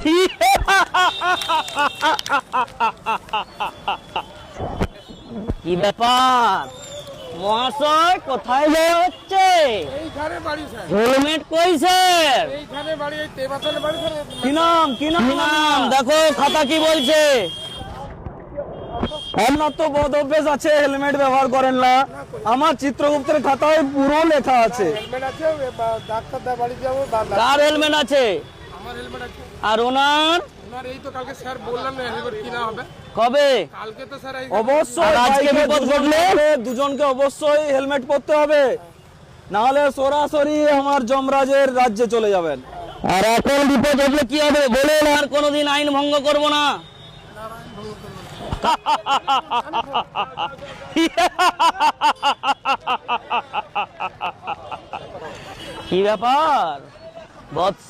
কি ব্যাপার মহাশয়, কোথায় যাওয়া হচ্ছে? এইখানে বাড়ি স্যার। হেলমেট কই স্যার? এইখানে বাড়ি, এই তেবাতলে বাড়ি স্যার। কি নাম দেখো খাতা কি বলছে? আপনার তো বদ অভ্যেস আছে, হেলমেট ব্যবহার করেন না। আমার চিত্রগুপ্তের খাতায় পুরো লেখা আছে। হেলমেট আছে, ডাক্তার দা বাড়ি যাবো। কার হেলমেট আছে? আমার হেলমেট আছে। আর ওনার ওনার এই তো কালকে স্যার বললাম না হেলমেট কিনা হবে। কবে? কালকে তো স্যার অবশ্যই আর আজকে বাইকে বিপদ দুজন ঘটলে? থাকলে দুজনকে অবশ্যই হেলমেট পরতে হবে, না হলে সরাসরি আমার যমরাজের রাজ্যে চলে যাবেন। আর এখন বিপদ হলে কি হবে বলুন? আর কোনোদিন আইন ভঙ্গ করব না। কি ব্যাপার বৎস,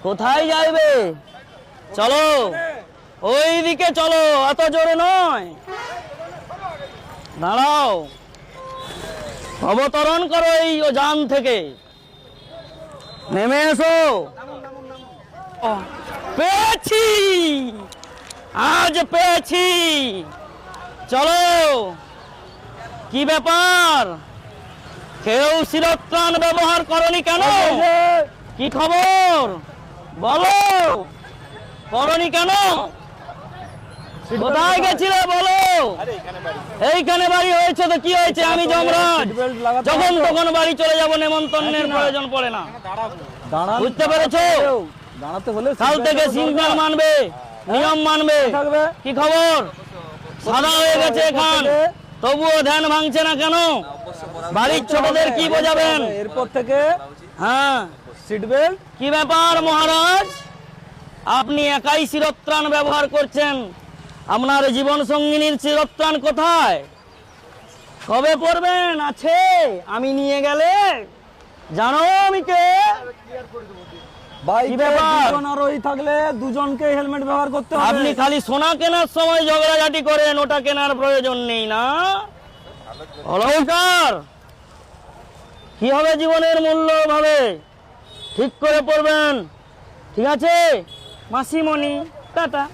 কোথায় যাইবে? চলো ওই দিকে চলো, এত জোরে নয়, দাঁড়াও, অবতরণ করো এই যান থেকে, নেমে এসো। পেয়েছি, আজ পেয়েছি, চলো। কি ব্যাপার, কেউ শিরোত্রাণ ব্যবহার করনি কেন? কি খবর বলো, করনি কেন? কোথায় গেছিলে বলো? এইখানে বাড়ি হয়েছে তো কি হয়েছে? আমি যমরাজ, যখন তখন বাড়ি চলে যাব, নেমন্তন্নের প্রয়োজন পড়ে না। বুঝতে পেরেছো? দাঁড়াতে হলে কাল থেকে সিগন্যাল মানবে, নিয়ম মানবে। কি খবর, সাদা হয়ে গেছে এখান, তবুও ধ্যান ভাঙছে না কেন? বাড়ির ছোটদের কি বোঝাবেন? এরপর থেকে হ্যাঁ, সিট বেল্ট। কি ব্যাপার মহারাজ, আপনি একাই শিরোত্রাণ ব্যবহার করছেন, আপনার জীবন সঙ্গিনীর শিরোত্রাণ কোথায়? কবে পড়বেন? আছে, আমি নিয়ে গেলে জানো আমি কে? বাইকে ব্যাপার? দুজন আরোহী থাকলে দুজনকে হেলমেট ব্যবহার করতে হবে। আপনি খালি সোনা কেনার সময় ঝগড়াঝাটি করেন, ওটা কেনার প্রয়োজন নেই না? অলংকার কি হবে জীবনের মূল্য ভাবে ঠিক করে পড়বেন, ঠিক আছে? মাসিমণি, টাটা।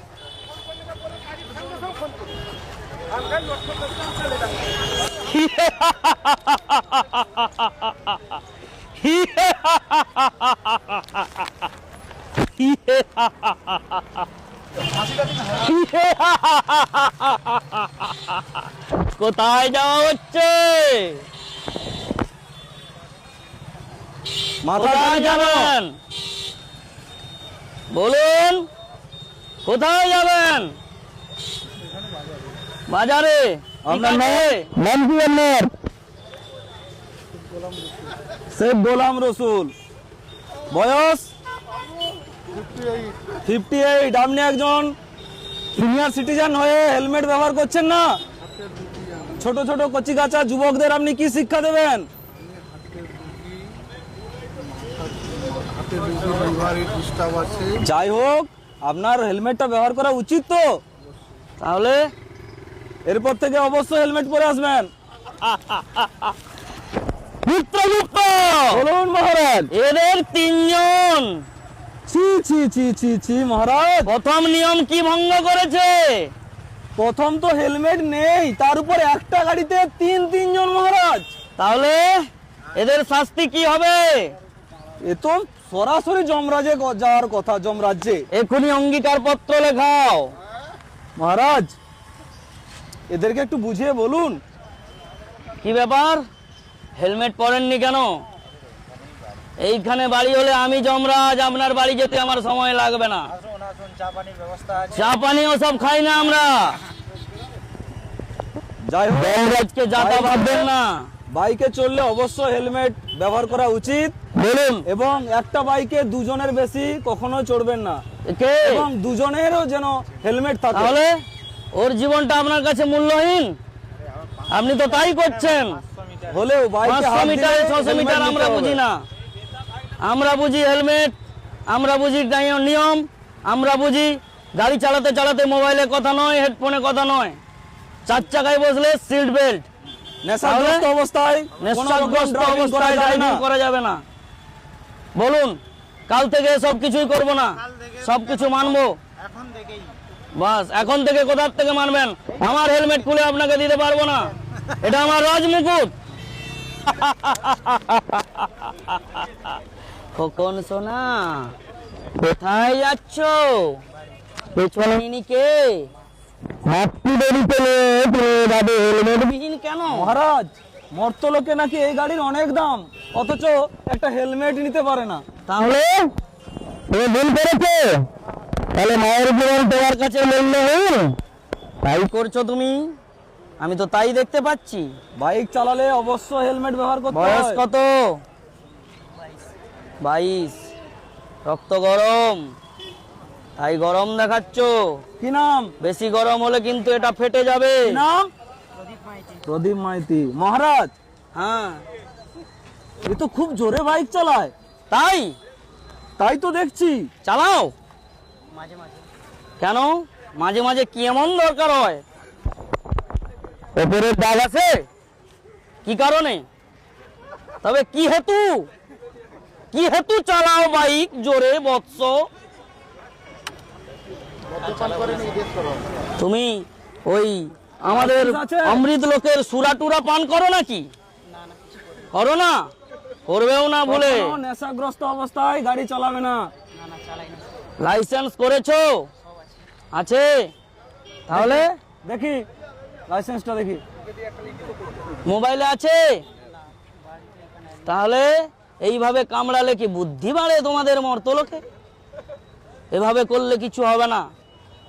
কোথায় যাওয়া হচ্ছে? কোথায় যাবেন বলুন? কোথায় যাবেন? বাজারে। আপনার নাম কি? আপনার শেখ গোলাম রসুল, বয়স 58। আপনি একজন সিনিয়র সিটিজেন হয়ে হেলমেট ব্যবহার করছেন না। ছোট ছোট কচিকাঁচা যুবকদের আপনি কি শিক্ষা দেবেন? যাই হোক, আপনার হেলমেটটা ব্যবহার করা উচিত তো। তাহলে এরপর থেকে অবশ্যই হেলমেট পরে আসবেন। পুত্রগুপ্ত, বলুন মহারাজ। এদের তিনজন ছি ছি ছি ছি ছি মহারাজ, প্রথম নিয়ম কি ভঙ্গ করেছে? প্রথম তো হেলমেট নেই, তার উপর একটা গাড়িতে তিনজন মহারাজ। তাহলে এদের শাস্তি কি হবে? এ তো সরাসরি যমরাজে যাওয়ার কথা, যমরাজ্যে। এখনই অঙ্গীকার পত্র লেখাও। মহারাজ, এদেরকে একটু বুঝিয়ে বলুন। কি ব্যাপার, হেলমেট পরেননি কেন? এইখানে বাড়ি হলে আমি যমরাজ, আপনার বাড়ি যেতে আমার সময় লাগবে না। চা পানি ওসব খাই না আমরা। যাই হোক, যমরাজকে যাতা ভাববেন না। বাইকে চললে অবশ্যই হেলমেট ব্যবহার করা উচিত। বলুন। এবং একটা বাইকে দুজনের বেশি কখনো চড়বেন না, কে? এবং দুজনেরও যেন হেলমেট থাকে। তাহলে ওর জীবনটা আপনার কাছে মূল্যহীন? আপনি তো তাই করছেন। হলেও বাইকে 500 মিটারে 600 মিটার আমরা বুঝি না। আমরা বুঝি হেলমেট, আমরা বুঝি নিয়ম, আমরা বুঝি গাড়ি চালাতে চালাতে মোবাইলে কথা নয়, হেডফোনে কথা নয়, চার চাকায় বসলে সিট বেল্ট। নেশাগ্রস্ত অবস্থায় নেশাগ্রস্ত অবস্থায় ড্রাইভিং করা যাবে না। বলুন কাল থেকে সব কিছুই করবো না, সব কিছু মানবো। বাস এখন থেকে কোথার থেকে মানবেন? আমার হেলমেট খুলে আপনাকে দিতে পারবো না, এটা আমার রাজমুকুট। খোকন সোনা, কোথায় যাচ্ছ? পেছনে ইনি কে? একটু দেরি পেলে হেলমেট বিহীন কেন? মহারাজ, মর্তলোকে নাকি এই গাড়ির অনেক দাম, অথচ একটা হেলমেট নিতে পারে না। তাহলে তুমি ভুল করেছো, তাহলে মায়ের জীবন তোমার কাছে মূল্যহীন, তাই করছো তুমি, আমি তো তাই দেখতে পাচ্ছি। বাইক চালালে অবশ্য হেলমেট ব্যবহার করতে বয়স হয়। কত? 22। রক্ত গরম, তাই গরম দেখাচ্ছ। কি নাম? বেশি গরম হলে কিন্তু এটা ফেটে যাবে। কি নাম? প্রদীপ মাইতি। মহারাজ, হ্যাঁ এ তো খুব জোরে বাইক চালায়। তাই তাই তো দেখছি। চালাও কেন? মাঝে মাঝে কি এমন দরকার হয়? ওপরের দাগ আছে কি কারণে? তবে কি হেতু চালাও বাইক জোরে বৎস? তুমি ওই আমাদের ঠিক আছে। অমৃত লোকের সুরাটুরা পান করো নাকি? করো না, করবেও না ভুলে। কখনো নেশাগ্রস্ত অবস্থায় গাড়ি চালাবে না। লাইসেন্স করেছো? আছে? তাহলে দেখি লাইসেন্সটা দেখি। মোবাইলে আছে? তাহলে এইভাবে কামড়ালে কি বুদ্ধি বাড়ে তোমাদের মর্তলোকে? এভাবে করলে কিছু হবে না।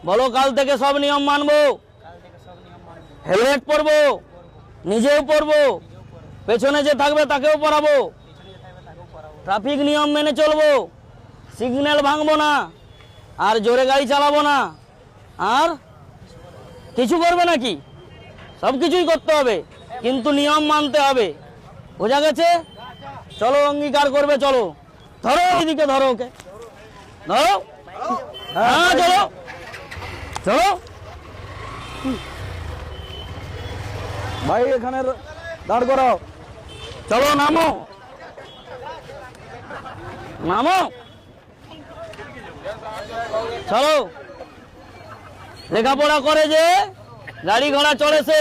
বলো কাল থেকে সব নিয়ম মানবো, হেলমেট পরবো, নিজেও পরবো, পেছনে যে থাকবে তাকেও পরাবো, ট্রাফিক নিয়ম মেনে চলবো, সিগন্যাল ভাঙবো না, আর জোরে গাড়ি চালাবো না। আর কিছু করবে নাকি? সব কিছুই করতে হবে, কিন্তু নিয়ম মানতে হবে। বোঝা গেছে? চলো অঙ্গীকার করবে, চলো। ধরো এদিকে, ধরো ওকে, ধরো। হ্যাঁ চলো চলো। ভাই এখানে দাঁড় করাও। চলো নামো নামো, চলো। লেখাপড়া করে যে গাড়ি ঘোড়া চড়েছে,